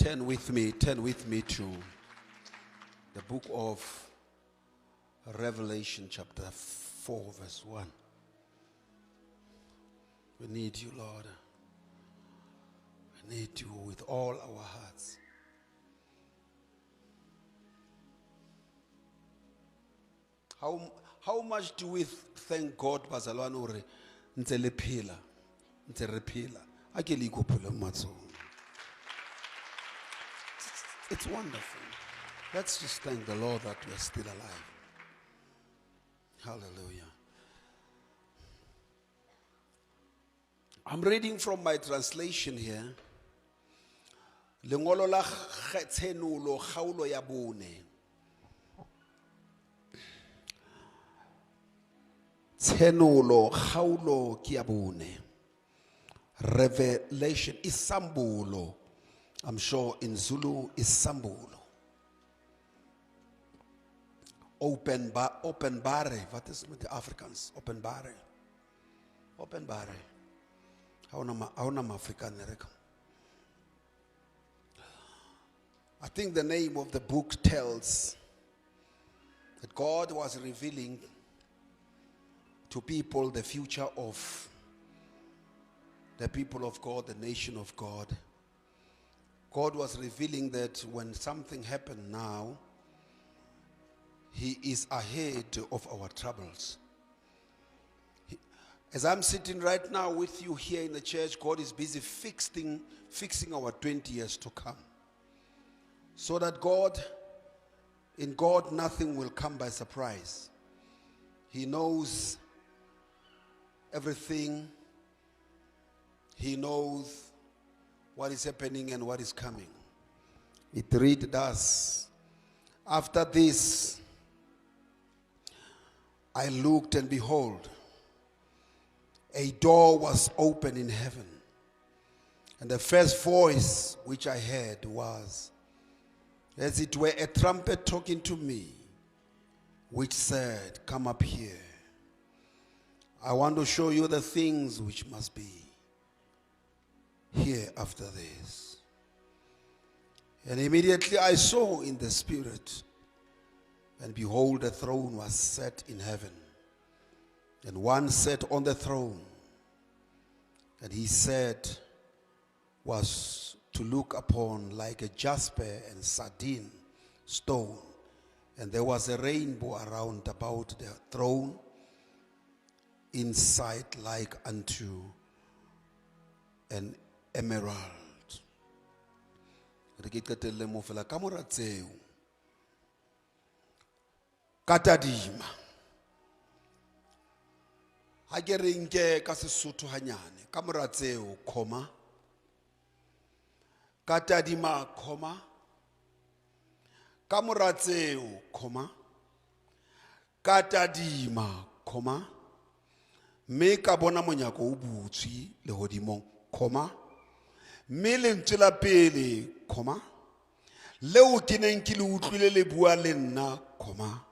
Turn with me to the book of Revelation chapter 4 verse 1. We need you, Lord. We need you with all our hearts. How much do we thank God, bazalwane, ore ntse le phela, ntse re phela. Ake le ikopele matsohong. It's wonderful. Let's just thank the Lord that we are still alive. Hallelujah. I'm reading from my translation here. Lengolo la kgethenulo kgaulo ya bone. Tshenulo kgaulo ke ya bone. Revelation is sambulo. I'm sure in Zulu is sambulo. Open bare. What is it with the Africans? Open bare. Open bare. How am African? I think the name of the book tells that God was revealing to people the future of the people of God, the nation of God. God was revealing that when something happened now, He is ahead of our troubles. As I'm sitting right now with you here in the church, God is busy fixing our 20 years to come. So that in God, nothing will come by surprise. He knows everything. He knows what is happening and what is coming. It reads thus: after this, I looked, and behold, a door was open in heaven. And the first voice which I heard was, as it were a trumpet talking to me, which said, come up here. I want to show you the things which must be here after this. And immediately I saw in the spirit, and behold, a throne was set in heaven, and one sat on the throne, and he said, was to look upon like a jasper and sardine stone, and there was a rainbow around about the throne, inside like unto an emerald. Katadima. Ha ke re nke ka Sesotho hanyane. Kamora tseo, comma. Katadima, comma. Kamora tseo, comma. Katadima, comma. Me ka bona monyako o butswi le hodimong, comma. Me lentswe la pele, comma. Leo ke neng ke le utlwile le bua le nna, comma.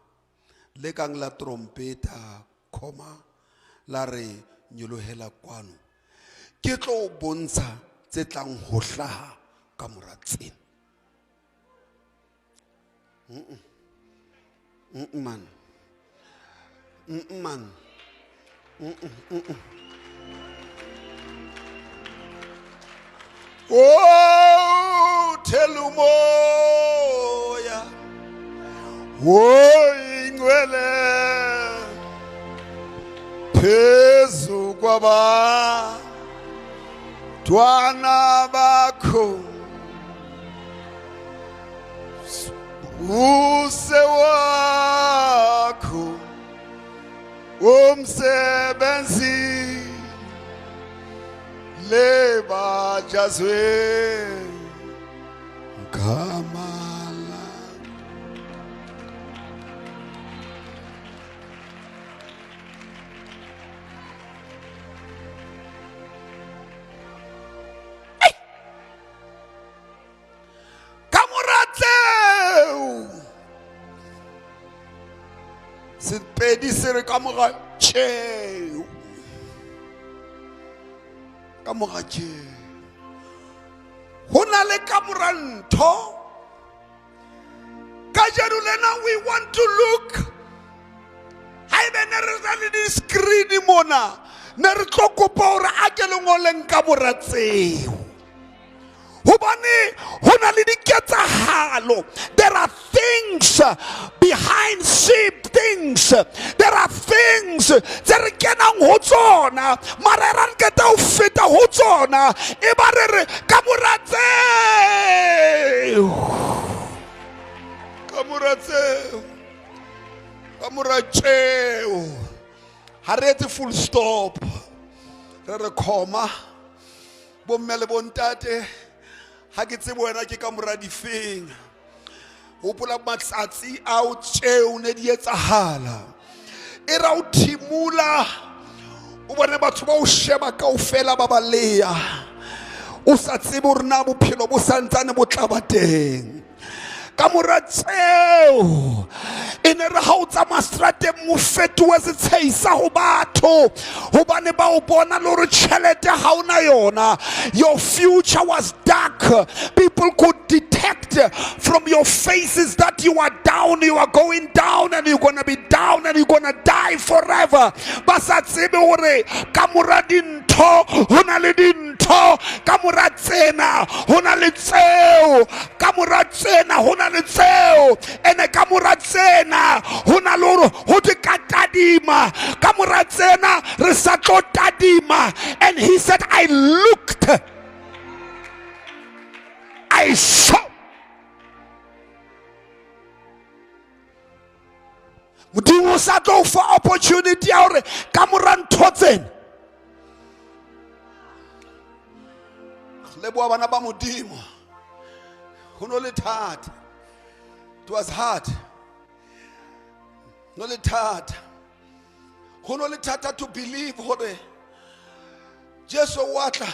Le kang la trompeta, comma. La re nyolohela kwano. Ke tlo bontsha tse tlang ho hlaha ka mora tsena. Man. Man. Oh, telumoya. Oh, ingwele. Phezu kwaba. Twana bakho. Use wakho. Umsebenzi. Leba jazwe kamala. Kamurate Sipedi sere kamura che. Kamura che. Hona le ka mora ntho. Kajeno lena we want to look. Haebe ne re na le di-screen mona, ne re tlo kopa hore a ke le ngoleng ka mora tseo. Hobane ho na le diketsahalo. There are things behind things. There are things tse re kenang ho tsona, mara re nketa ho feta ho tsona. E ba re re ka mora tseo. Ka mora tseo. Ka mora tseo. Ha re etse full stop. Re re khoma. Bo mme le bontate. Ha ke tsebo wena ke ka mora difeng. Hopola matsatsi ao tseo ne di etsahala. E ra o thimula. O bone batho ba o sheba kaofela ba baleya. O sa tsebe hore na bophelo bo santsane bo tla ba teng. Ka mora tseo e ne re ha o tsamaya strateng mo fetohe setshehisa ho batho hobane ba o bona le hore tjhelete ha ona yona. Your future was dark. People could detect from your faces that you are down, you are going down, and you're going to be down, and you're going to die forever. Ba sa tsebe hore ka mora dintho ho na le dintho, ka mora tsena ho na le tseo, ka mora tsena ho na le tseo, ene ka mora tsena ho na le hore ho te ka tadima, ka mora tsena re sa tlo tadima. And he said, I looked, I saw. Modimo sa tlo for opportunity ya hore ka mora ntho tsena. Leboha bana ba Modimo. Ho no le thata. It was hard. No le thata. Ho no le thata to believe hore Jesu wa tla.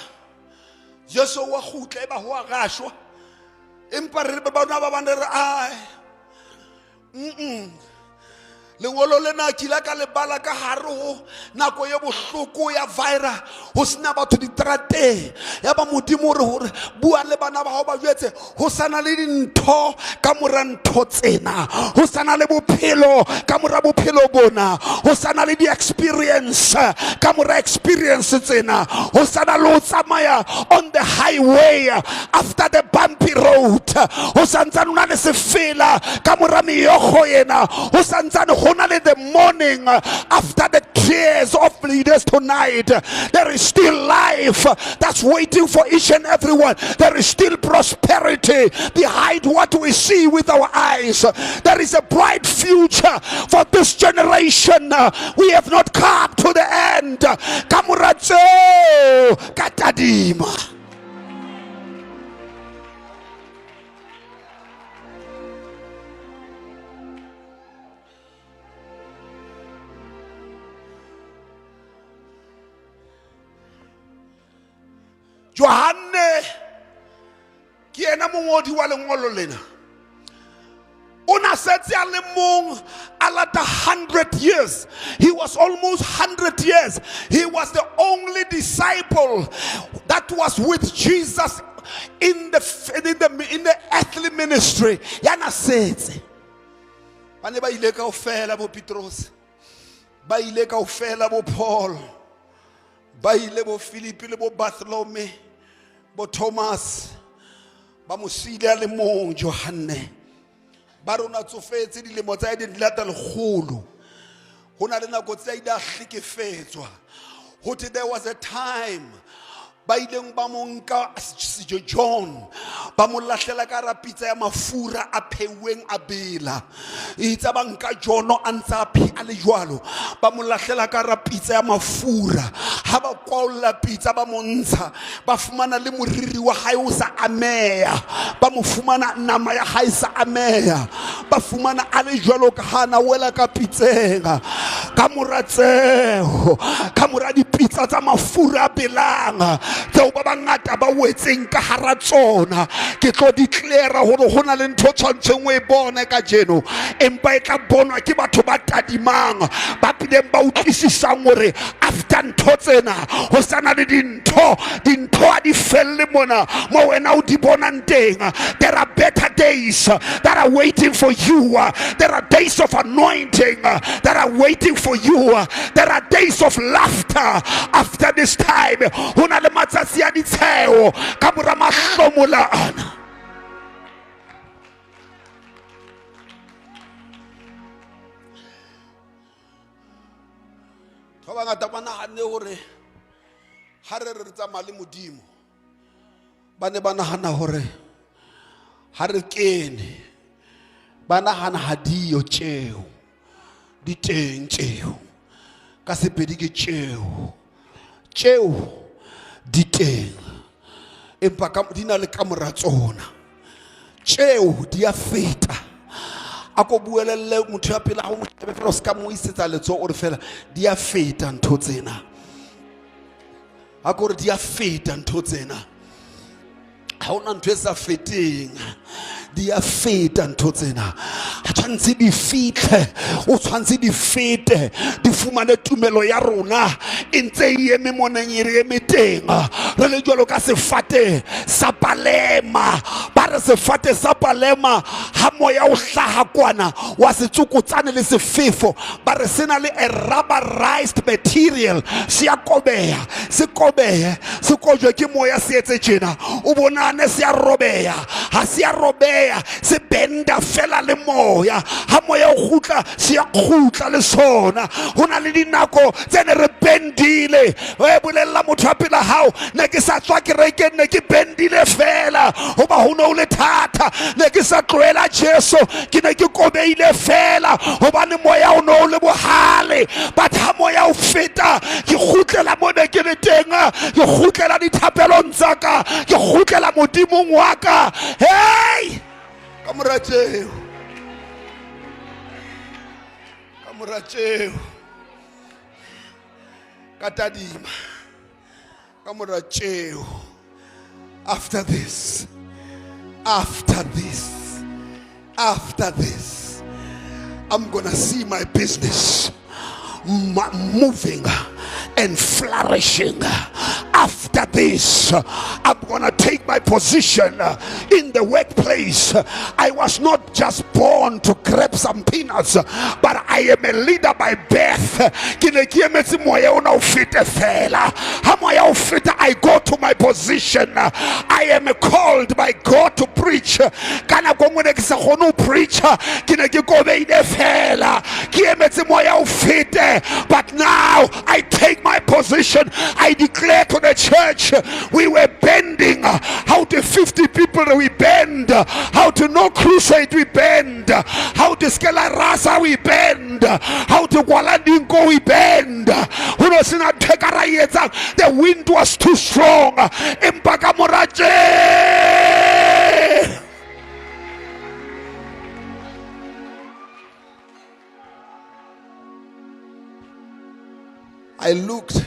Jesu wa khutla ba ho agashwa. Empa re ba bona ba bana re ai. Lengolo lena kila ka lebala ka hare ho nako ye bohloko ya virus ho sina batho diterate ya ba Modimo re hore bua le bana ba hao ba jwetse ho sana le dintho ka mora ntho tsena, ho sana le bophelo ka mora bophelo bona, ho sana le di-experience ka mora experience tsena, ho sana le ho tsamaya on the highway after the bumpy road, ho santsane na le sefela ka mora meyogo yena, ho santsane only the morning after the tears of leaders tonight. There is still life that's waiting for each and every one. There is still prosperity behind what we see with our eyes. There is a bright future for this generation. We have not come to the end. Kamuratse katadima. Johanne ki ena mongodi wa lengolo lena una setse a le mong a lata 100 years. He was almost 100 years. He was the only disciple that was with Jesus in the earthly ministry. Yana setse bane ba ile ka ofela bo Petros, ba ile ka ofela bo Paul, ba ile bo Philip le bo Bartholomew, bo Thomas, ba mosile le mong Johanne. Ba rona tsofetse dilemo tsa di lata legolo. Ho na le nako tsa ida hlekefetswa. Ho te there was a time ba ileng ba monka John ba mo lahlela ka rapitsa ya mafura a pheuweng a bela. Itsa ba nka John a ntsa phi a le jwalo ba mo lahlela ka rapitsa ya mafura. Ha ba kwaolla pitsa ba montsha ba fumana le moriri wa hae o sa ameya, ba mo fumana nama ya hae sa ameya, ba fumana a le jwalo ka hana wela ka pitseng. ka mora tseo, ka mora dipitsa tsa mafura a belang tseo ba bangata ba wetseng ka hara tsona, ke tlo declare hore ho na le ntho tshwantseng o e bone ka jeno, empa e tla bonwa ke batho ba tadimang ba pileng ba utlwisisang hore after ntho tsena ho sana le dintho a di felle mona mo wena o di bonang teng. There are better days that are waiting for you. There are days of anointing that are waiting for you. There are days of laughter after this time. Ho na le matsatsi a ditsheo ka mora mahlomola ana. Ba bangata ba nahane hore ha re tsamaya le modimo, ba ne ba nahana hore ha re kene, ba nahana ha diyo tjeo di teng tjeo ka sepedi ke tjeo di teng, empa di na le ka mora tsona tjeo di a feta. A ko buelelle motho ya pele ha o mo shebe fela o ska mo isetsa letso o re fela di a feta ntho tsena, a ko re di a feta ntho tsena, ha ona ntho e sa feteng, di a feta ntho tsena. A tshwantse di fitlhe, o tshwantse di fete, di fumane tumelo ya rona e ntse e eme moneng e re eme teng. Re le jwalo ka sefate sa palema, ba re sefate sa palema ha moya o hlaha kwana wa se tsukutsane le sefefo, ba re sena le a rubberized material, se a kobeha, se kojwe ke moya se etse tjena, o bonane se a robeha, ha se a robeha, se benda fela le moya, ha moya o khutla se a khutla le sona. Ho na le dinako tse ne re bendile, e bolella motho a pela hao, ne ke sa tswa kerekeng ne ke bendile fela hoba ho no le thata, ne ke sa tloela Jesu ke ne ke kobeile fela hobane moya o no le bohale. But ha moya o feta ke khutlela mona ke le teng, ke khutlela dithapelong tsa ka, ke khutlela modimong wa ka. Hey, kamratjeo katadima kamratjeo. After this I'm gonna see my business moving and flourishing. After this, I'm gonna take my position in the workplace. I was not just born to grab some peanuts, but I am a leader by birth. I go to my position. I am called by God to preach. But now I take my position. I declare to the church, we were bending. How to 50 people we bend. How to no crusade we bend. How to Skela Rasa we bend. How to Gualandingo we bend. The wind was too strong. I looked.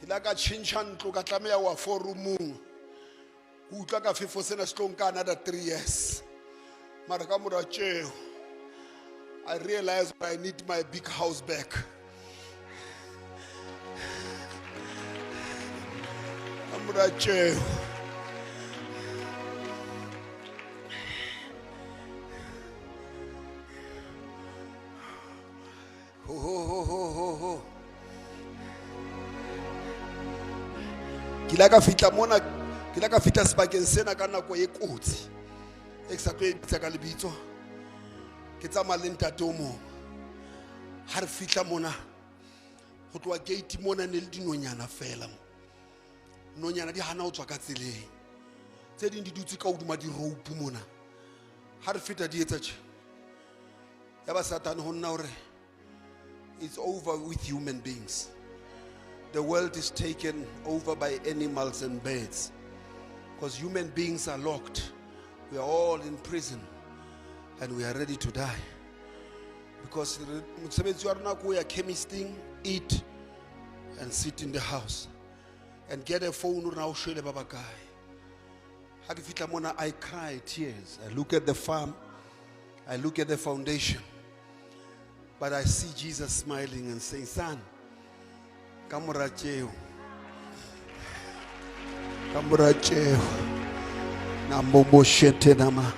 Kilaka chinchan tloka tlameya wa forumung o utla ka fefo sena se tlo nka another 3 years. Mara ka mora tjeo I realized I need my big house back. Mora tjeo Kilaka fitla mona, kilaka fitla sebakeng sena ka nako e kotsi e ke sa tlo e bitsa ka lebitso, ke tsamaya le ntate o mong. Ha re fitla mona go tloa gate mona ne le dinonyana fela, nonyana di hana o tswa ka tseleng, tse ding di dutse ka hodima di rope mona. Ha re fita di etsa tje ya ba Satan ho nna hore it's over with human beings. the world is taken over by animals and birds. Because human beings are locked. We are all in prison. And we are ready to die. Because we are chemisting, eat, and sit in the house. And get a phone now, I cry tears. I look at the farm. I look at the foundation. But I see Jesus smiling and saying, son, Kamuracheo. Kamuracheo. Namomoshete nama.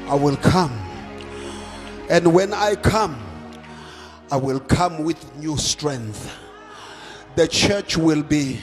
I will come. And when I come with new strength. The church will be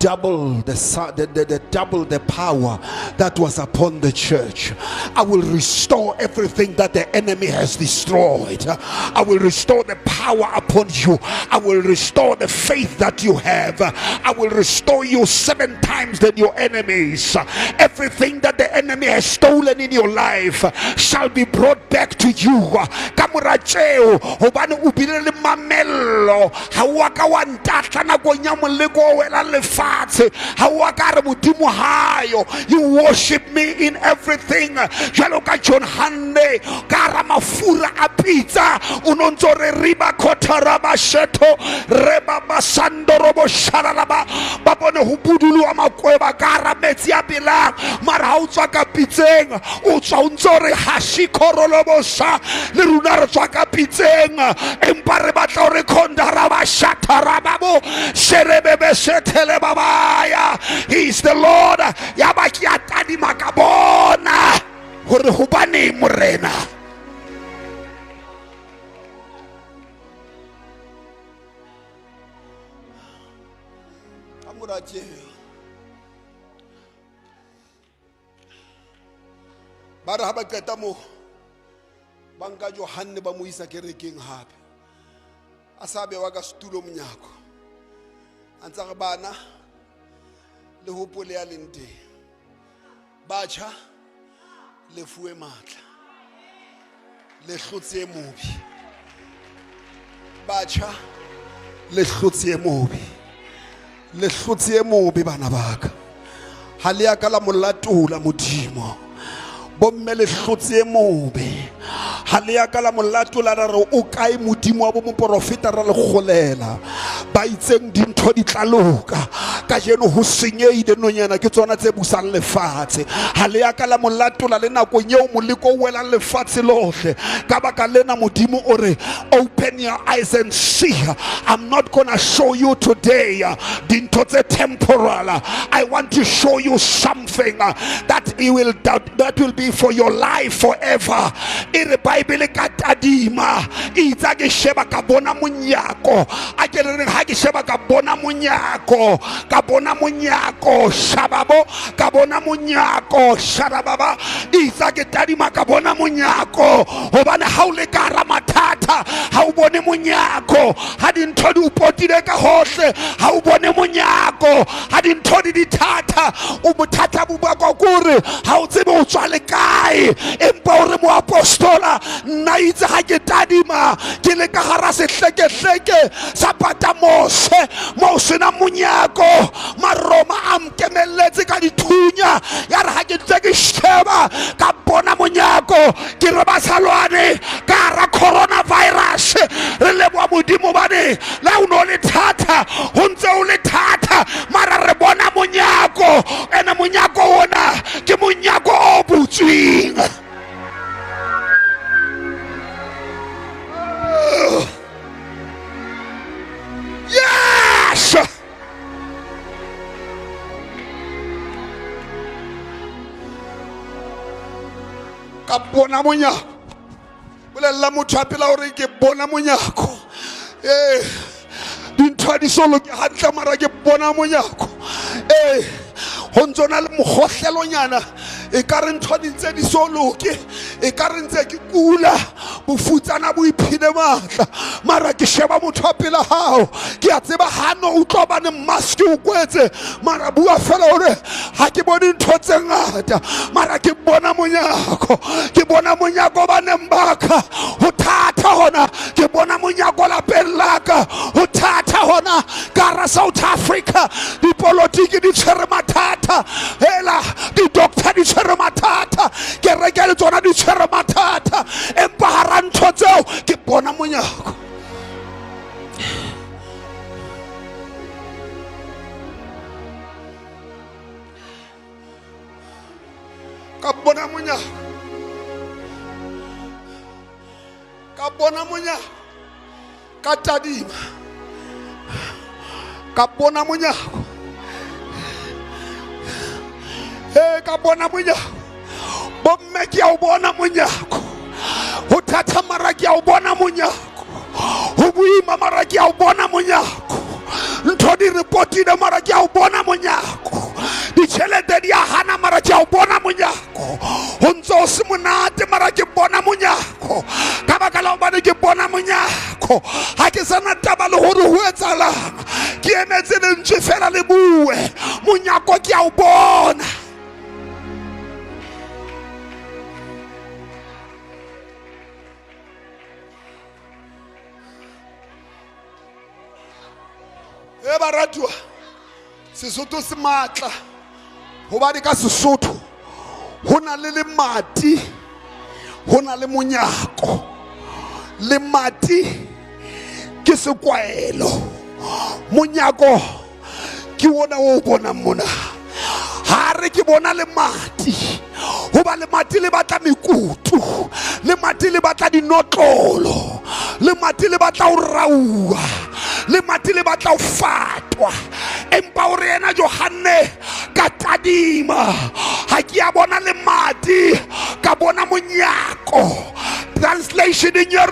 double the power that was upon the church. I will restore everything that the enemy has destroyed. I will restore the power upon you. I will restore the faith that you have. I will restore you 7 times than your enemies. Everything that the enemy has stolen in your life shall be brought back to you. Kamuracheo hobane ubilele mamelo hawaka wantata na gonyamolego wela lefatshe hawaka modimo hayo. You worship me in everything. Jalo ka John Hande kara mafura a pizza unonzore riba kotaraba sheto reba basando robo sharalaba babone hubudulu amakweba kara metsi a bila mara ha utswa ka pitseng utswa unzore hashikorolobosha le runa re tswa ka pitseng empa re batla re khondara ba shatara babo sherebebe sethele babaya. He is the Lord yabaki atadi makabona hore hobane morena. Amuraje bara haba keta mo banka Johanne ba mo isa kerekeng hape asabe wa ka stulo mnyako antsa ga bana le hopole ya lente bacha le fuwe matla le hlotse mobi bacha le hlotse mobi le hlotse mobi bana baka ha le akala molatula modimo bomme le hlotse mobi ha le akala molatula ra re o kae modimo wa bo moprofeta Ralekholela ba itseng dintho di tlaloka ka jeno ho senyeile nonyana ke tsona tse busang lefatshe. Ha le akala molatula le nako nyeo moliko wela lefatshe lohle ka baka lena modimo o re open your eyes and see. I'm not gonna show you today dintho tse temporal. I want to show you something that will be for your life forever. In the Bible katadima itsa ke sheba ka bona monyako a ke re ha ke sheba ka bona monyako shababo ka bona monyako sharababa itsa ke tadima ka bona monyako hobane ha o le ka ra mathata ha o bone monyako ha dintho di upotile ka hohle ha o bone monyako ha dintho di thata o bothata bo ba kwa kore ha o tsebe o tswa le kae empa o re mo apostola nna itse ha ke tadima ke le ka hara sehleke sa Mose na monyako maroma a mkemeletse ka dithunya ya re ha ke tle ke sheba ka bona monyako ke re ba salwane ka hara coronavirus re leboa modimo bane la o no le thata ho ntse o le thata mara re bona monyako ene monyako ona ke monyako o butswing. Yes! Ka bona monyako bolela motho a pela hore ke bona monyako dintho di solo ke hantle mara ke bona monyako ho ntsona le mogohlelonyana e ka re ntho di ntse di soloke e ka re ntse ke kula bofutsana bo iphile matla mara ke sheba motho a pela hao ke a tseba hano o tlo bane mask o kwetse mara bua fela hore ha ke bone ntho tse ngata mara ke bona monyako bane mbaka ho thata hona ke bona monyako la pelaka ho thata hona bona ka hara South Africa dipolotiki di tshwere mathata, hela di-doctor di tshwere mathata, kereke le tsona di tshwere mathata, empa hara ntho tseo ke bona monyako. Ka bona monyako, ka bona monyako, ka tadima, ka bona monyako, ka bona monyako. Bomme ke a o bona monyako, ho thatha mara ke a o bona monyako, ho boima mara ke a o bona monyako, ntho di repotile mara ke a o bona monyako, ditjhelete di a hana mara ke a o bona monyako, ho ntso se monate mara ke bona monyako, ka baka la hobane ke bona monyako, ha ke sana taba le hore ho etsahalang, ke emetse lentswe fela le bue, monyako ke a o bona. Baratwa Sesotho se matla hobane ka Sesotho ho na le mati, ho na le monyako. Le mati ke sekwaelo, monyako ke wona o bona mona. Ha re ke bona le mati, hoba le mati le batla mekutu, le mati le batla dinotlolo, le mati le batla ho raua, le mati le batla ho fatwa, empa o re ena Johanne ka tadima, ha ke a bona le mati ka bona monyako. Translation in your,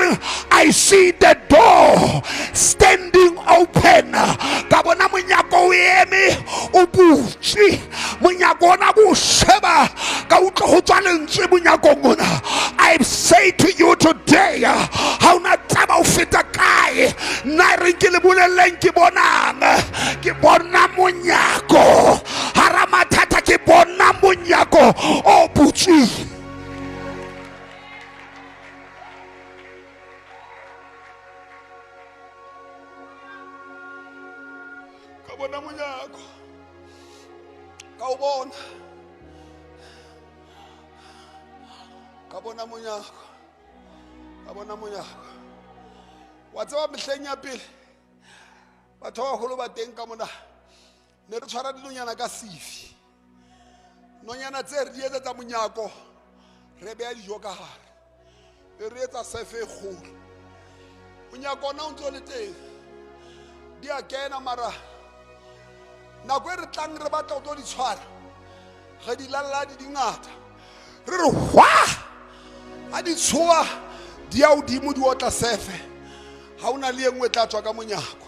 I see the door standing open. Ka bona monyako o eme o butse, monyako ona bo sheba ka utlo ho tswa lentswe monyako mona. I say to you today, ha una taba o feta kae, nna re ke le boleleng ke bona monyako, hara mathata ke bona monyako o butse. Bona monyako ka o bona, ka bona monyako, ka bona monyako. Wa tseba mehleng ya pele batho ba holo ba teng ka mona ne re tshwara dinonyana ka sifi, nonyana tse re di etsa monyako, re beha dijo ka hare, re etsa sefe e kgolo. Monyako ona o ntso le teng, di a kena mara nako e re tlang re batla go di tshwara, ga di lalla di dingata, re re hwa a di tshoa di a odimo di otla sefe, ha ona le engwe tla tswa ka monyako,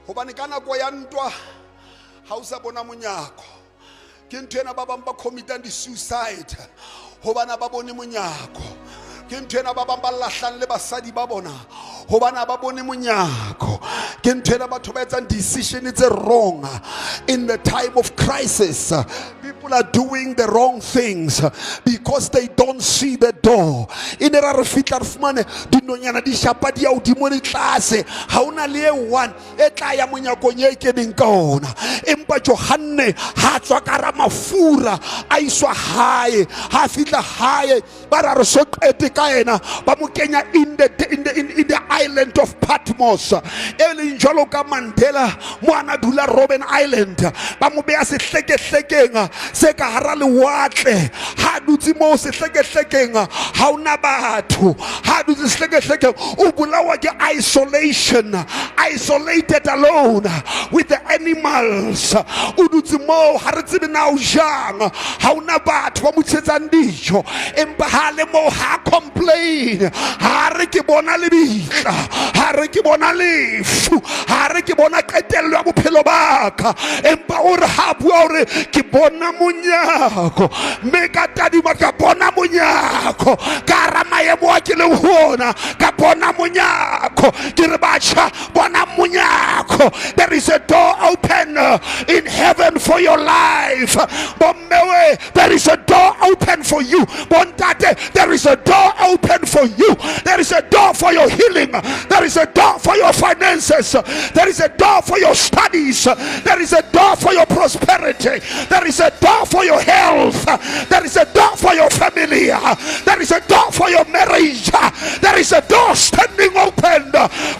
hobane ka nako ya ntwa ha o sa bona monyako. Ke ntho ena ba bang ba commitang di-suicide hobane ba bone monyako. Ke ntho ena ba bang ba lahlang le basadi ba bona hobane ba bone monyako. Ke ntho ena batho ba etsang decision tse wrong in the time of crisis. People are doing the wrong things because they don't see the door. In era re fitla re fumane dinonyana di shapa di a odimo le tlase, ha ona le e one e tla ya monyakong e keneng ka ona. Empa Johanne ha tswa ka ra mafura a iswa hae, ha fitla hae ba ra re so qete ka ena ba mo kenya in the island of Patmos, e leng jwalo ka Mandela mo ana dula Robben Island, ba mo beha sehlekehlekeng se ka hara lewatle. Ha dutse mo sehlekehlekeng ha ona batho, ha dutse sehlekehlekeng o bolawa ke isolation, isolated alone with the animals. O dutse mo ha re tsebe na o jang, ha ona batho ba mo tshetsang dijo, empa ha le mo ha complain, ha re ke bona le bitla, ha re ke bona lefu, ha re ke bona qetello ya bophelo ba ka, empa o re ha bua o re ke bona monyako, mme ka tadima ka bona monyako, ka ra maemo a ke le hona ka bona monyako. Ke re batjha bona monyako, there is a door open in heaven open for your life. There is a door open for you. There is a door open for you. There is a door for your healing. There is a door for your finances. There is a door for your studies. There is a door for your prosperity. There is a door for your health. There is a door for your family. There is a door for your marriage. There is a door standing open.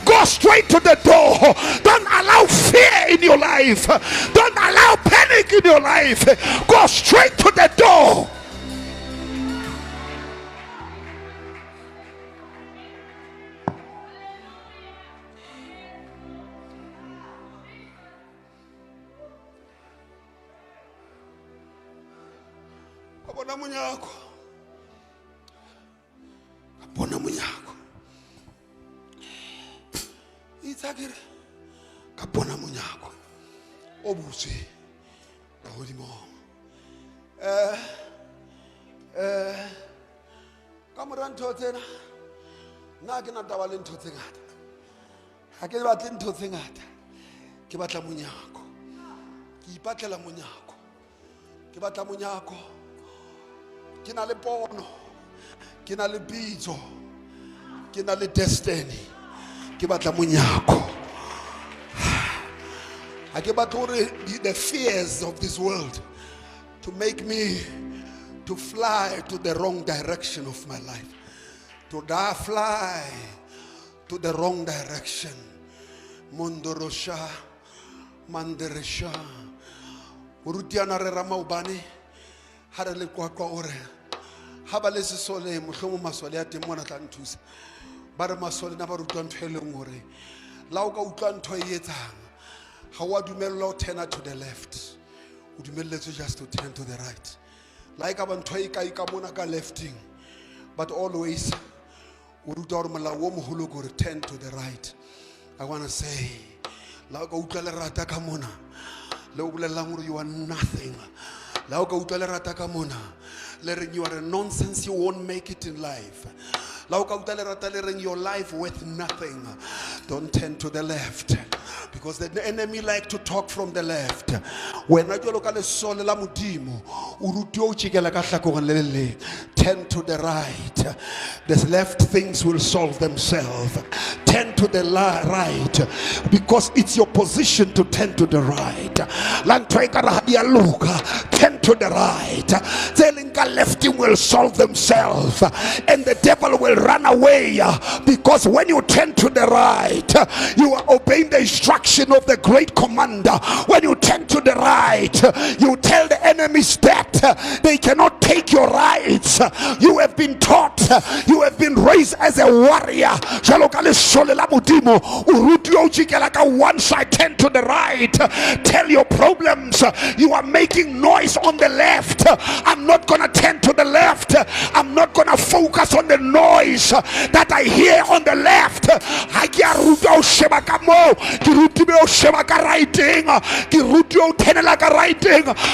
Go straight to the door. Don't allow fear in your life. Don't allow panic in your life. Go straight to the door. Kabona munyako. Kabona munyako. Itsakire. Kabona munyako. Obusi. Bahodimo. Kamuran thotsena. Na ke na taba le ntho tse ngata. Ha ke batle ntho tse ngata. Ke batla munyako. Ke ipatlela munyako. Ke batla munyako. Ke na le pono. Ke na le bitso. Ke na le destiny. Ke batla munyako. I get back to the fears of this world to make me to fly to the wrong direction of my life. To fly to the wrong direction. Mondorosha, Manderesha, Urutiana Ramaubani, Harale Kwakwa Ore, Habalesi Sole, Mushomo Masoliati Monatantus, Baramasoli Nabarutan Telumore, Lauga Utan Toyeta. How would you mellow turn to the left? Would you mellow just to turn to the right? Like I'm toika ikamonaka lefting, but always would you dormala wom hulugo turn to the right? I want to say, Lauga Utalerata Kamona, Logula Lamur, you are nothing. Lauga Utalerata Kamona, letting you are a nonsense, you won't make it in life. Your life worth nothing. Don't turn to the left, because the enemy like to talk from the left. When I look at the soul, turn to the right. The left things will solve themselves. Turn to the right, because it's your position to turn to the right. Turn to the right. The left will solve themselves, and the devil will run away, because when you turn to the right, you are obeying the instruction of the great commander. When you turn to the right, you tell the enemies that they cannot take your rights. You have been taught, you have been raised as a warrior. Once I turn to the right, tell your problems, you are making noise on the left. I'm not gonna turn to the left. I'm not gonna focus on the noise that I hear on the left.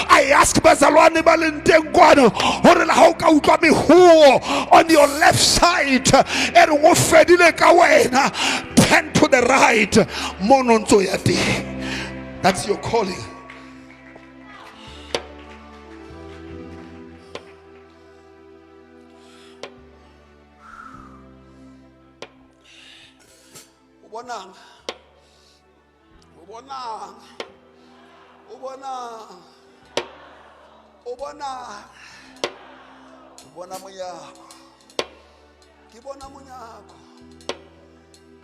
I ask Bazalwane Balintengwano, how can me who on your left side and turn to the right. Mononzoyati. That's your calling. Ubonang. Ubonang. Ubonang. Ubonang. Ubona munyako. Kibona munyako.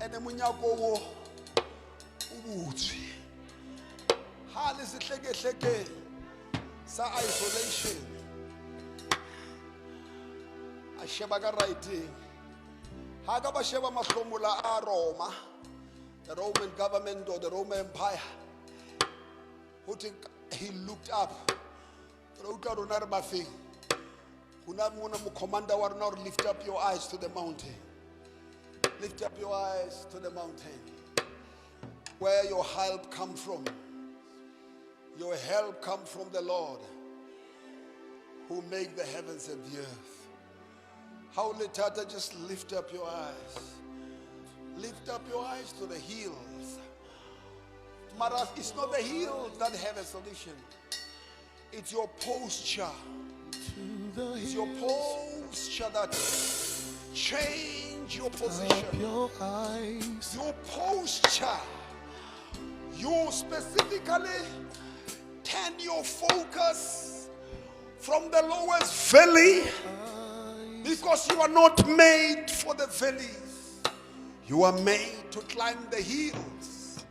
Ene munyako wo ubuthi. Hali sihleke sa isolation. Asheba ka writing. Haga ba sheba mahlomula a Roma, the Roman government or the Roman Empire. Who think he looked up? Commander, lift up your eyes to the mountain. Lift up your eyes to the mountain. Where your help come from? Your help come from the Lord, who made the heavens and the earth. How Tata, just lift up your eyes. Lift up your eyes to the hills. Maras, it's not the hills that have a solution. It's your posture. It's your posture that change your position. Your eyes. Your posture. You specifically turn your focus from the lowest valley, because you are not made for the valleys. You are made to climb the hills.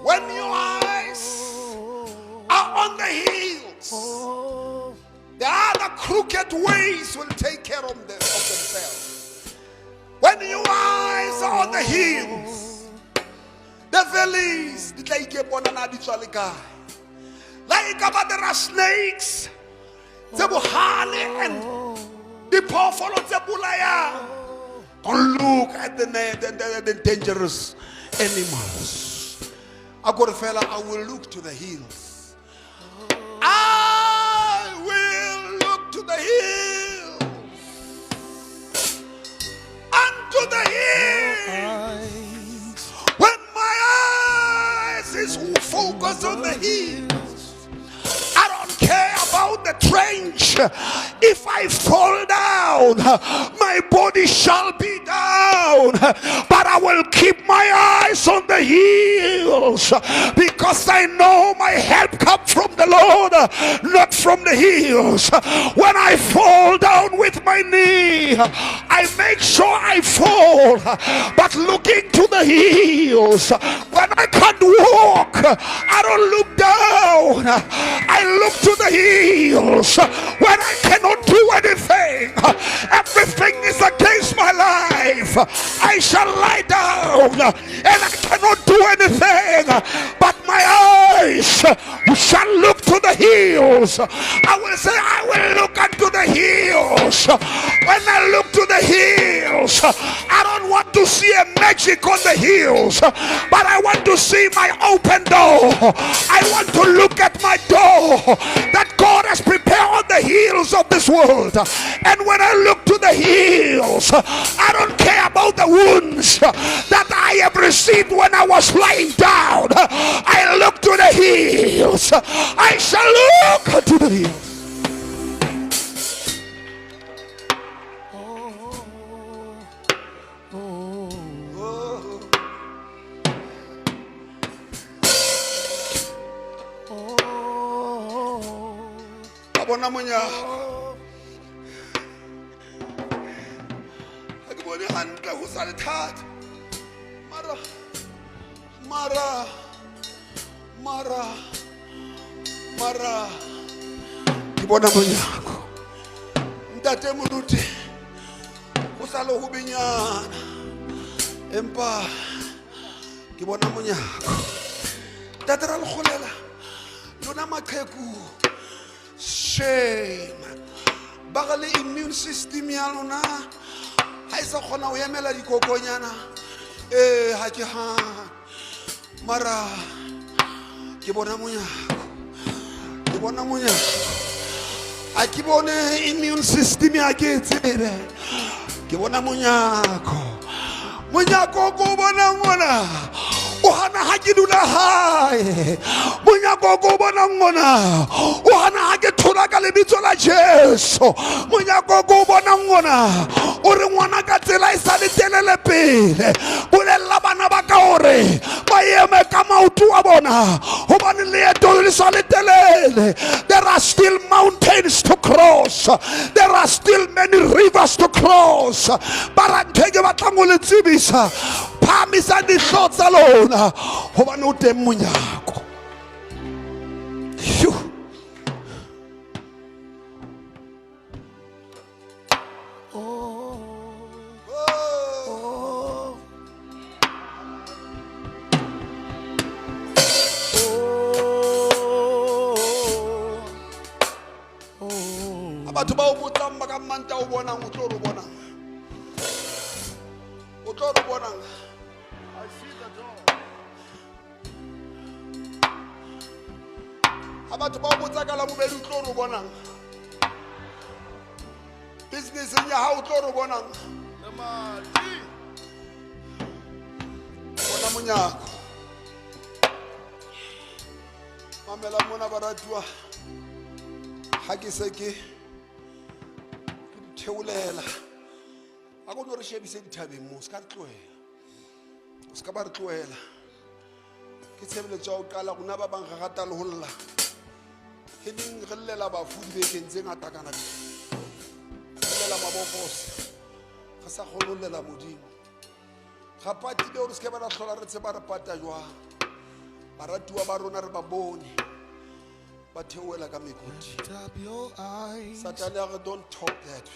When your eyes are on the hills, the other crooked ways will take care of themselves. When your eyes are on the hills, the valleys, like about there are snakes, and the powerful of the bulaya. Don't look at the dangerous animals. I got a fella, I will look to the hills. I will look to the hills. Unto the hills. When my eyes is focused on the hills, I don't care about the trench. If I fall down, my body shall be down, but I will keep my eyes on the hills, because I know my help comes from the Lord, not from the hills. When I fall down with my knee, I make sure I fall, but looking to the hills. When I can't walk, I don't look down, I look to the hills. When I cannot do anything, everything is against my life, I shall lie down and I cannot do anything, but my eyes shall look to the hills. I will say, I will look unto the hills. When I look to the hills, I don't want to see a magic on the hills, but I want to see my open door. I want to look at my door that God has prepared on the hills of this world. And when I look to the hills, I don't care about the wounds that I have received when I was lying down. I look to the hills. I shall look to the hills. Abona monya akibone hantle ho sa le thata mara ke bona monyako ntate moruti o sa le ho benyana empa ke bona monyako ntate Ralekholela lona maqheku shame bagale immune system ya lona ha isa khona o emela dikokonyana ha ke ha mara ke bona monyako a ke bone immune system ya ke tsebe ke bona monyako ko bona ngona o hana ha ke dula hae monyako ko bona ngona o hana ha ke thola ka lebitso la Jesu monyako ko bona ngona o re ngwana ka tsela isa le telele pele bolella bana ba ka hore ba eme ka maoto a bona ho bane leeto le sa le telele. There are still mountains to cross, there are still many rivers to cross, barantege batlango le tsibisa phamisa dihlo tsa lona ho bane o teng monyako. Batho ba o botsang ba ka manta o bonang o tlo re bonang I see the door. Batho ba o botsa ka la bobedi o tlo re bonang business ya ha o tlo re bonang bona monyako mamela mona baratuwa ha ke se ke theolela a go no re shebise dithabeng mo ska re tloela o ska ba re tloela ke tshebeletso ya o qala gona ba bang ga gata le holla ke ding re llela bafu dibekeng tse ngata kana re llela mabokose ga sa kgone ho llela modimo ga patile gore se ke ba ra hlola re tseba re pata jwang baratuwa ba rona re ba bone ba theoela ka mekoti Satan ya re don't talk that.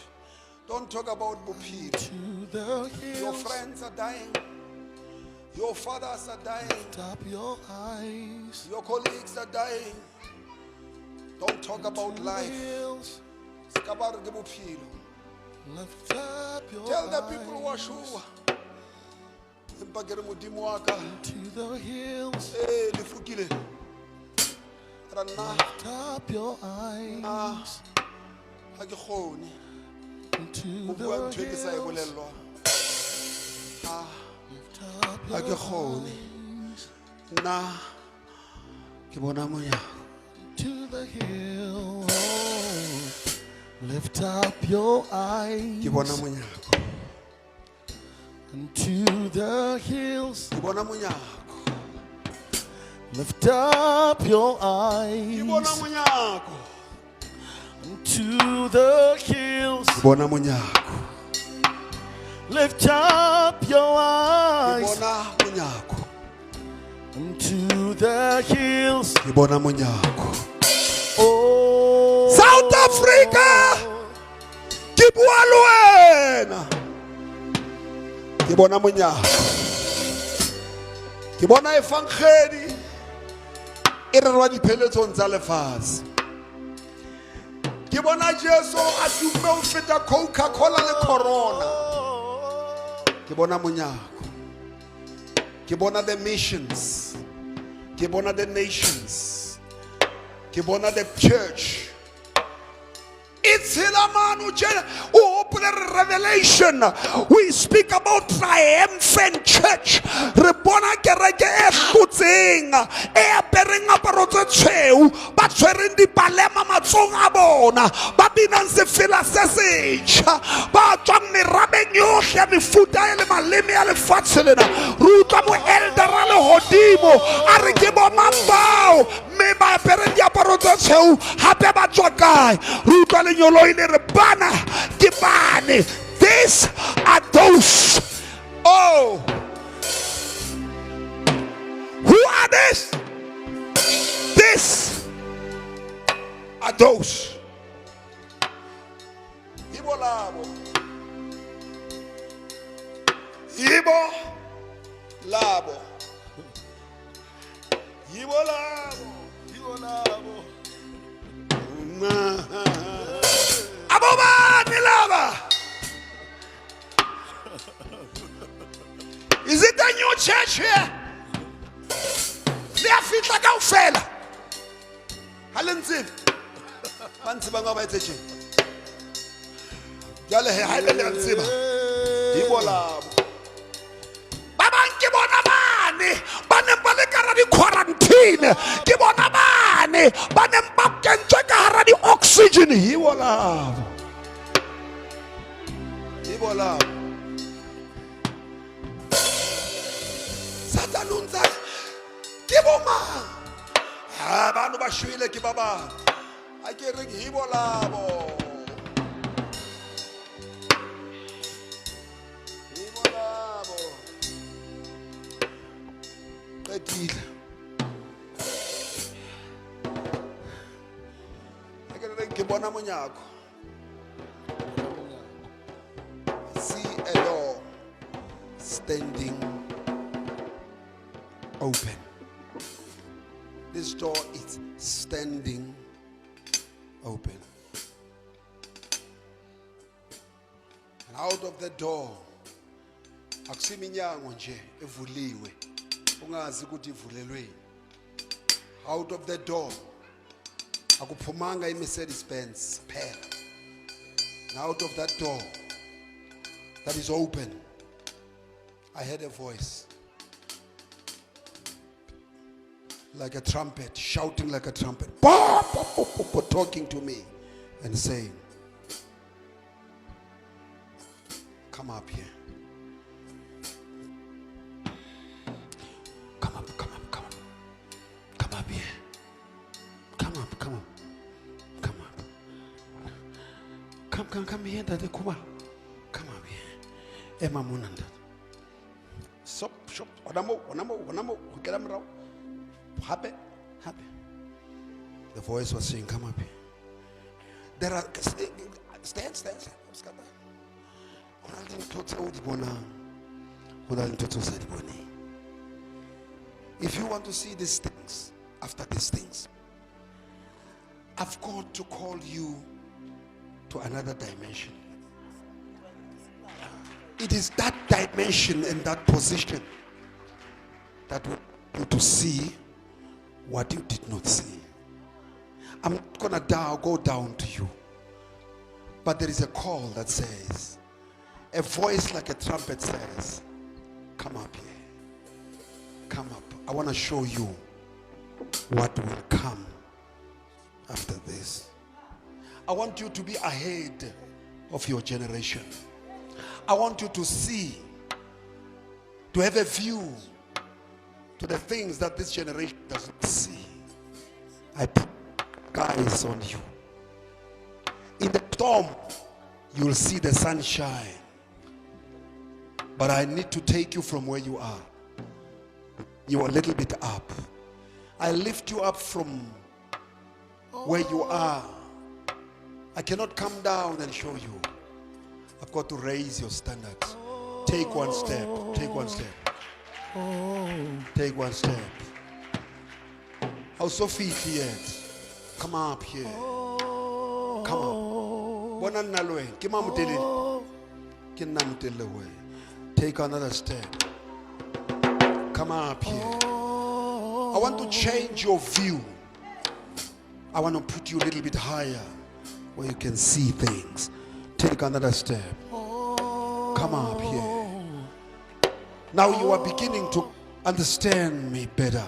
Don't talk about bophelo. Your friends are dying. Your fathers are dying. Your colleagues are dying. Don't talk about life. Tell the people who are sure. To the hills. Lift up your eyes. To the hills. To the hill, lift up your eyes. And to the hills, lift up your eyes. And to the hills, lift up your eyes. To the hills. Oh, South Africa. Kibualuena. Kibona munyako. Kibona efangeli. Irerwa dipheletso tsa lefatshe. Kibona Jesu a dume o feta Coca-Cola le Corona. Kibona munyako. Kibona the missions. Kibona the nations. Kibona the church. It's Hilamanu who opened a revelation. We speak about triumphant church. Rebona kereke e khutseng e apering aparo tse tshweu ba tshwereng dipalema matsong a bona ba binang sefela se setjha ba tswang merabeng yohle ya mefuta le maleme ya lefatshe lena re utlwa mo eldera le hodimo a re ke bona bao me ba apere diaparo tse tshweu hape ba tswa kae re utlwa lenyolo ile re bana ke bane. These are those. Oh, who are this? This are those. Ibo labo. Ibo labo. Ibo labo. Ibo labo. Aboba nilaba. Is it a new church here? They are fit like a fella. Halenzi. Bansi bangaba eteche. Yale he haile ansiba. Ibola. Babanki bona bane. Bane bale karadi quarantine. Ki bona bane. Bane mbakentwe karadi oxygen. Ibola. Ibola. Satanunza. Kiboma. Abantu bashwile kibaba. Akere hibolabo. Hibolabo. Betile. Akere kibona monyako. See a door standing open. This door is standing open. And out of the door, akusiminyango nje evuliwe. Ungazi ukuthi ivulelwe. Out of the door, akuphumanga iMercedes Benz phela. And out of that door that is open, I heard a voice. Like a trumpet, shouting like a trumpet, talking to me. and saying, come up here. Come up, come up, come up. Come up here. Come up, come up. Come up. Come here, Daddy Kuma. Come up here. Emma Munanda. Stop. Wanamo. Happy. The voice was saying, come up here. There are stand. If you want to see these things, after these things, I've got to call you to another dimension. It is that dimension and that position that will help you to see what you did not see. I'm not going to go down to you. But there is a call that says, a voice like a trumpet says, come up here. Come up. I want to show you what will come after this. I want you to be ahead of your generation. I want you to see, to have a view to the things that this generation doesn't see. I put eyes on you. In the storm, you'll see the sunshine. But I need to take you from where you are. You are a little bit up. I lift you up from where you are. I cannot come down and show you. I've got to raise your standards. Take one step. Take one step. Take one step. How's Sophie yet? Come up here. Come up. Take another step. Come up here. I want to change your view. I want to put you a little bit higher where you can see things. Take another step. Come up here. Now you are beginning to understand me better,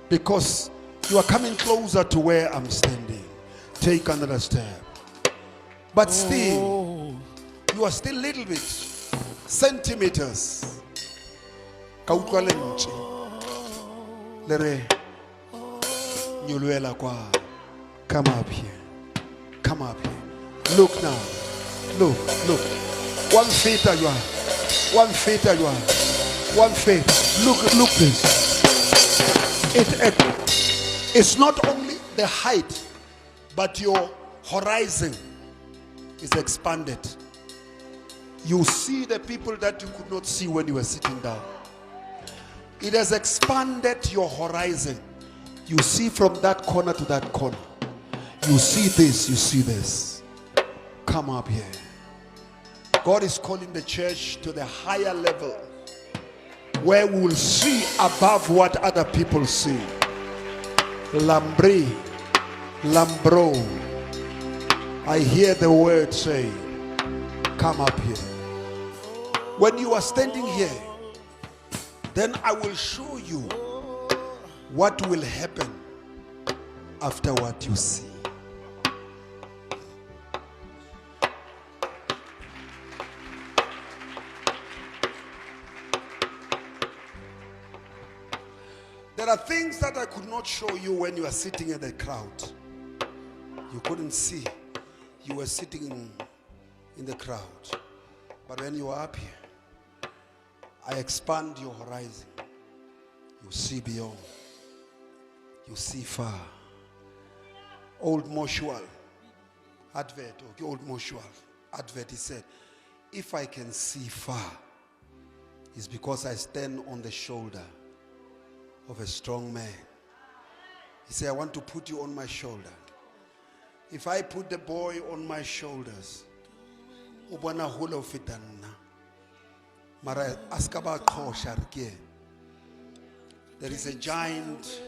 because you are coming closer to where I'm standing. Take another step. But still, you are still a little bit centimeters. Come up here. Come up here. Look now. Look. 1 feet you are. 1 feet you are. 1 feet. Look this. It's not only the height, but your horizon is expanded. You see the people that you could not see when you were sitting down. It has expanded your horizon. You see from that corner to that corner. You see this, you see this. Come up here. God is calling the church to the higher level, where we will see above what other people see. Lambro. I hear the word say, come up here. When you are standing here, then I will show you what will happen after what you see. There are things that I could not show you when you are sitting in the crowd. You couldn't see. You were sitting in the crowd. But when you are up here, I expand your horizon. You see beyond. You see far. Old Moshual advert, okay, old Moshual advert, he said, if I can see far, it's because I stand on the shoulder of a strong man. He said, I want to put you on my shoulder. If I put the boy on my shoulders, ubona hula ufitana. Mara askaba khosharke. There is a giant.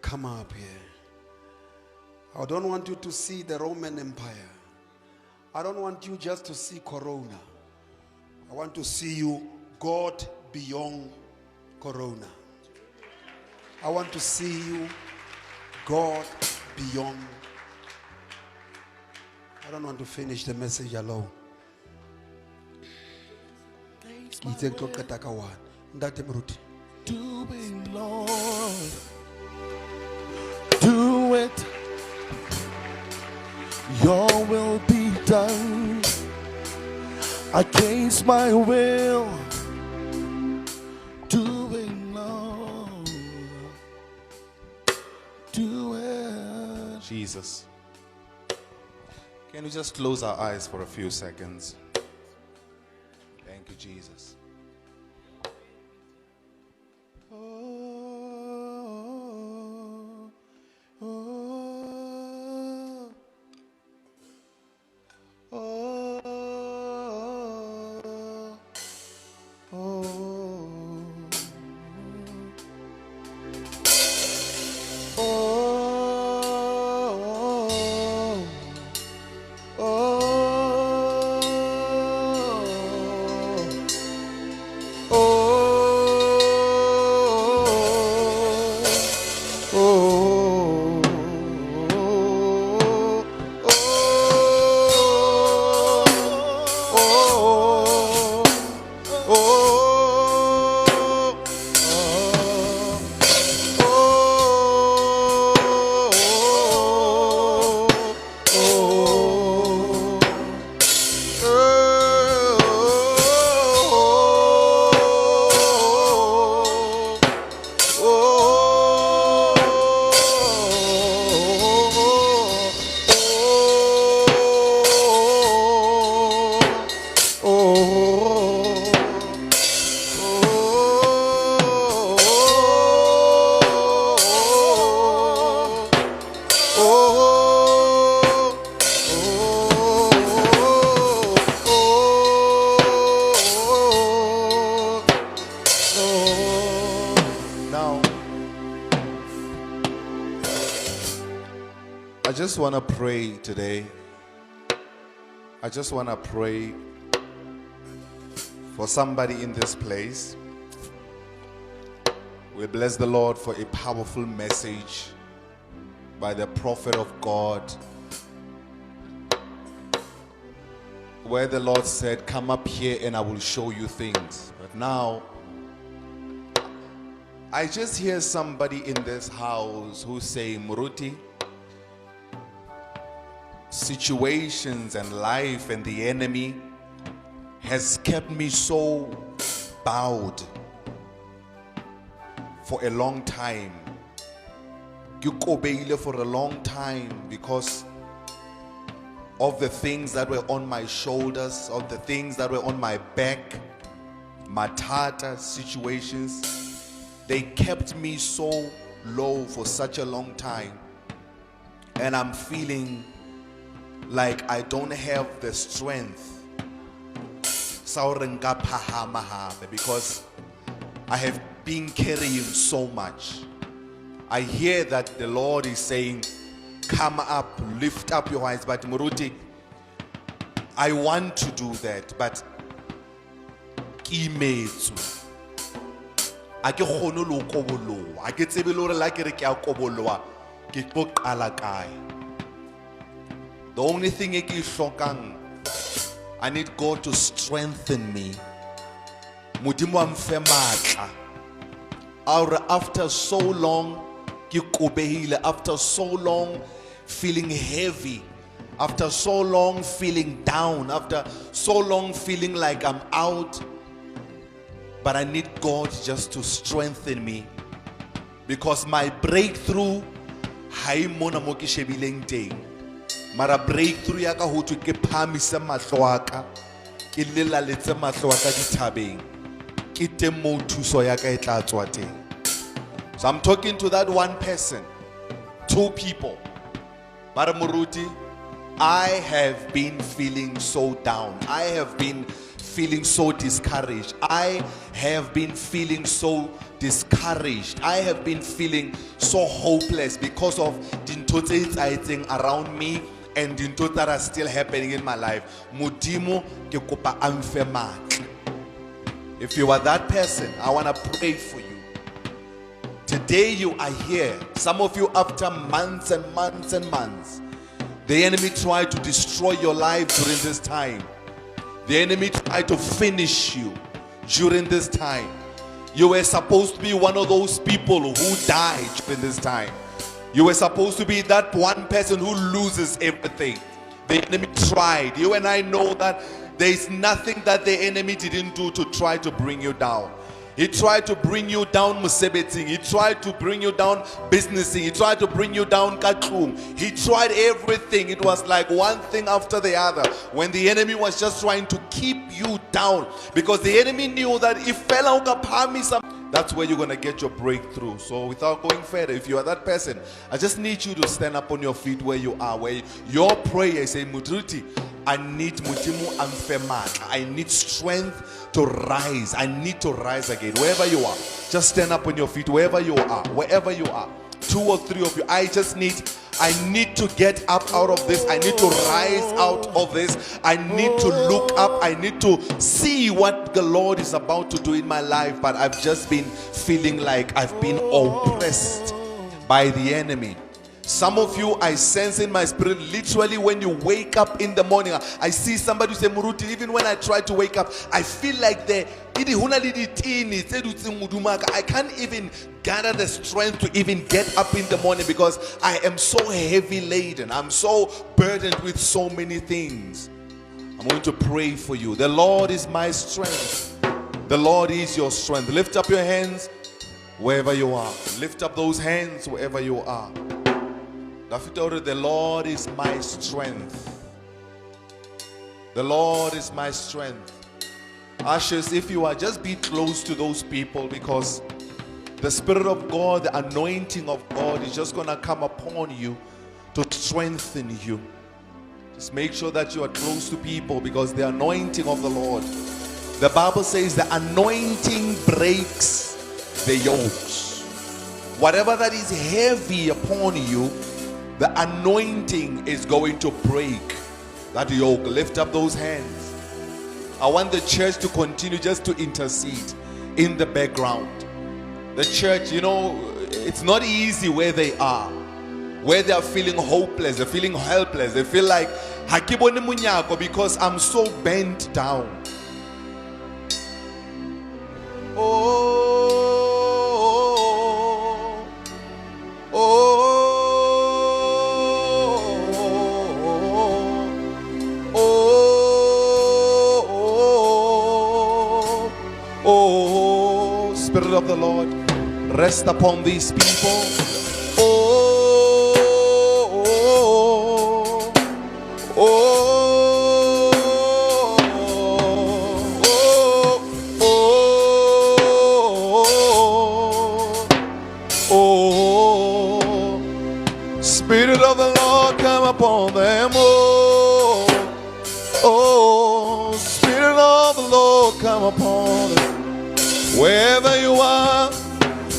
Come up here. I don't want you to see the Roman Empire. I don't want you just to see Corona. I want to see you God beyond Corona. I want to see you God beyond. I don't want to finish the message alone. Doing, Lord, do it. Your will be done against my will. Doing, Lord, do it. Jesus. Can we just close our eyes for a few seconds? Thank you, Jesus. I just want to pray today. I just want to pray for somebody in this place. We bless the Lord for a powerful message by the prophet of God, where the Lord said, come up here and I will show you things. But now, I just hear somebody in this house who say, Muruti, situations and life and the enemy has kept me so bowed for a long time. For a long time because of the things that were on my shoulders, of the things that were on my back, matata situations. They kept me so low for such a long time. And I'm feeling like I don't have the strength because I have been carrying so much. I hear that the Lord is saying, come up, lift up your hands. But Muruti, I want to do that, but the only thing I need God to strengthen me. After so long, after so long feeling heavy, after so long feeling down, after so long feeling like I'm out, but I need God just to strengthen me, because my breakthrough mara breakthrough ya ka ho thwe ke phamise mahlo aka ke lelaletse mahlo aka dithabeng ke teng mo thuso ya ka e tla tswa teng. So I'm talking to that one person, two people. Mara Muruti, I have been feeling so down. I have been feeling so discouraged. I have been feeling so discouraged. I have been feeling so hopeless because of the things around me and the things that are still happening in my life. Mudimo ke kopa amfe matla. If you are that person, I want to pray for you. Today you are here. Some of you, after months and months and months, the enemy tried to destroy your life during this time. The enemy tried to finish you during this time. You were supposed to be one of those people who died during this time. You were supposed to be that one person who loses everything. The enemy tried. You and I know that there is nothing that the enemy didn't do to try to bring you down. He tried to bring you down musebeting. He tried to bring you down businessing. He tried to bring you down katlum. He tried everything. It was like one thing after the other. When the enemy was just trying to keep you down, because the enemy knew that if fella that's where you're going to get your breakthrough. So without going further, if you are that person, I just need you to stand up on your feet where you are, where your prayer is saying, Mudruti, I need mutimu amfemak. I need strength to rise. I need to rise again. Wherever you are, just stand up on your feet. Wherever you are, 2 or 3 of you. I need to get up out of this. I need to rise out of this. I need to look up. I need to see what the Lord is about to do in my life. But I've just been feeling like I've been oppressed by the enemy. Some of you, I sense in my spirit, literally when you wake up in the morning, I see somebody say, Muruti, even when I try to wake up, I feel like I can't even gather the strength to even get up in the morning because I am so heavy laden. I'm so burdened with so many things. I'm going to pray for you. The Lord is my strength. The Lord is your strength. Lift up your hands wherever you are. Lift up those hands wherever you are. The Lord is my strength. The Lord is my strength. Ashes, if you are, just be close to those people, because the Spirit of God, the anointing of God is just going to come upon you to strengthen you. Just make sure that you are close to people, because the anointing of the Lord, the Bible says the anointing breaks the yokes. Whatever that is heavy upon you, the anointing is going to break that yoke. Lift up those hands. I want the church to continue just to intercede in the background. The church, it's not easy where they are feeling hopeless, they're feeling helpless, they feel like hakibone munyako because I'm so bent down. Spirit of the Lord, rest upon these people. Spirit of the Lord, come upon them. Spirit of the Lord, come upon them. Wherever you are,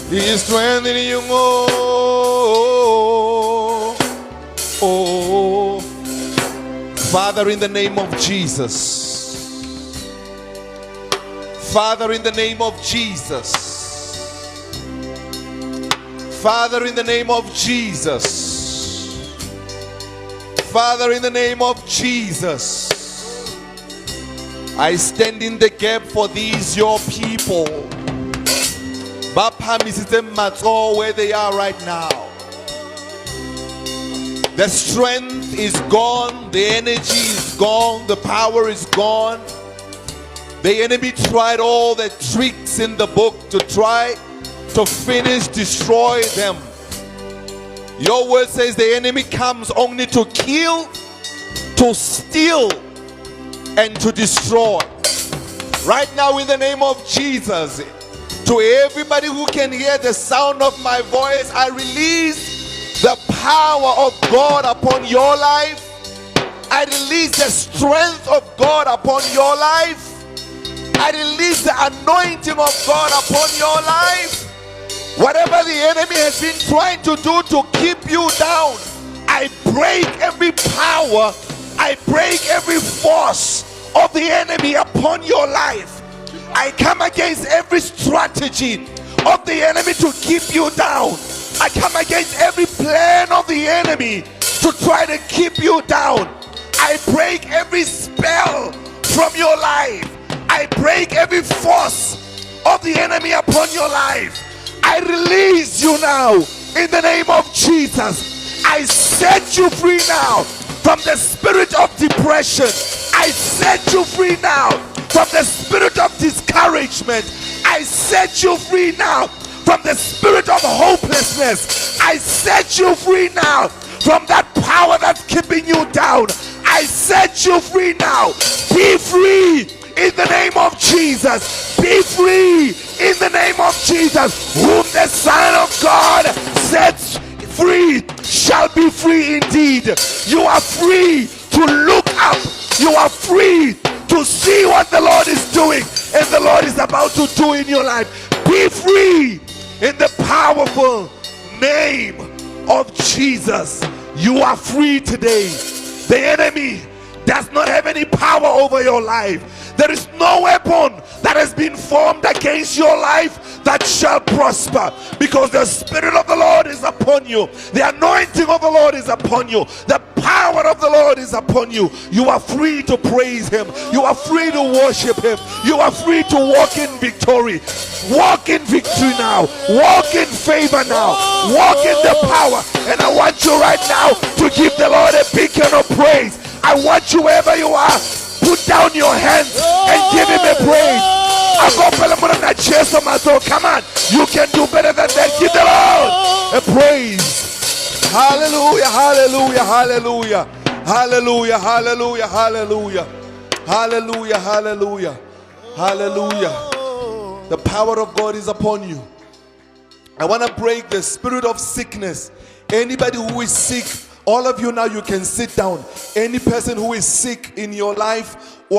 He is strengthening you. Father, in the name of Jesus. Father, in the name of Jesus. Father, in the name of Jesus. Father, in the name of Jesus. I stand in the gap for these your people. Where they are right now. The strength is gone, the energy is gone, the power is gone. The enemy tried all the tricks in the book to try to finish, destroy them. Your word says the enemy comes only to kill, to steal, and to destroy. Right now, in the name of Jesus, to everybody who can hear the sound of my voice, I release the power of God upon your life. I release the strength of God upon your life. I release the anointing of God upon your life. Whatever the enemy has been trying to do to keep you down, I break every power, I break every force of the enemy upon your life. I come against every strategy of the enemy to keep you down. I come against every plan of the enemy to try to keep you down. I break every spell from your life. I break every force of the enemy upon your life. I release you now in the name of Jesus. I set you free now from the spirit of depression. I set you free now from the spirit of discouragement. I set you free now from the spirit of hopelessness. I set you free now from that power that's keeping you down. I set you free now. Be free in the name of Jesus. Be free in the name of Jesus. Whom the Son of God sets free shall be free indeed. You are free to look up. You are free to see what the Lord is doing and the Lord is about to do in your life. Be free in the powerful name of Jesus. You are free today. The enemy does not have any power over your life. There is no weapon that has been formed against your life that shall prosper, because the Spirit of the Lord is upon you. The anointing of the Lord is upon you. The power of the Lord is upon you. You are free to praise Him. You are free to worship Him. You are free to walk in victory. Walk in victory now. Walk in favor now. Walk in the power. And I want you right now to give the Lord a big hand of praise. I want you, wherever you are, put down your hands and give Him a praise. Come on, you can do better than that. Give the Lord a praise. Hallelujah, hallelujah, hallelujah, hallelujah, hallelujah, hallelujah, hallelujah, hallelujah, hallelujah. The power of God is upon you. I want to break the spirit of sickness. Anybody who is sick, all of you now, you can sit down. Any person who is sick in your life, he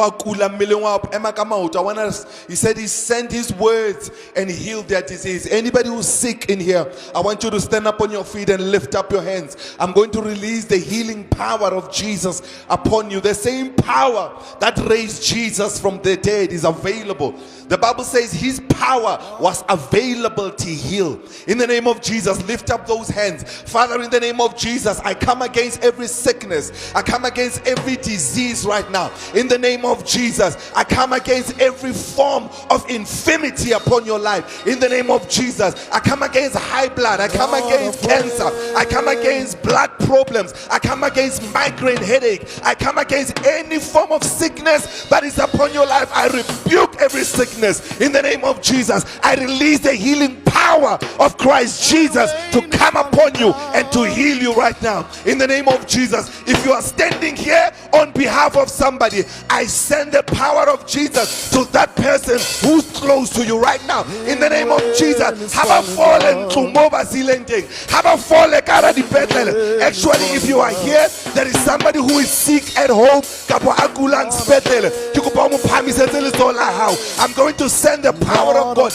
said He sent His words and healed their disease. Anybody who's sick in here, I want you to stand up on your feet and lift up your hands. I'm going to release the healing power of Jesus upon you. The same power that raised Jesus from the dead is available. The Bible says His power was available to heal. In the name of Jesus, lift up those hands. Father, in the name of Jesus, I come against every sickness. I come against every disease right now. In the name of Jesus, I come against every form of infirmity upon your life. In the name of Jesus, I come against high blood. I come against cancer. I come against blood problems. I come against migraine headache. I come against any form of sickness that is upon your life. I rebuke every sickness. In the name of Jesus, I release the healing power of Christ Jesus to come upon you and to heal you right now. In the name of Jesus, if you are standing here on behalf of somebody, I send the power of Jesus to that person who's close to you right now. In the name of Jesus, actually, if you are here, there is somebody who is sick at home. I'm going to send the power of God.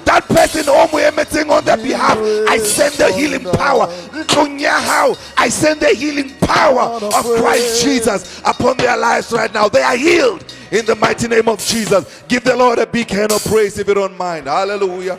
That person on their behalf, I send the healing power. I send the healing power of Christ Jesus upon their lives right now. They are healed in the mighty name of Jesus. Give the Lord a big hand of praise if you don't mind. Hallelujah.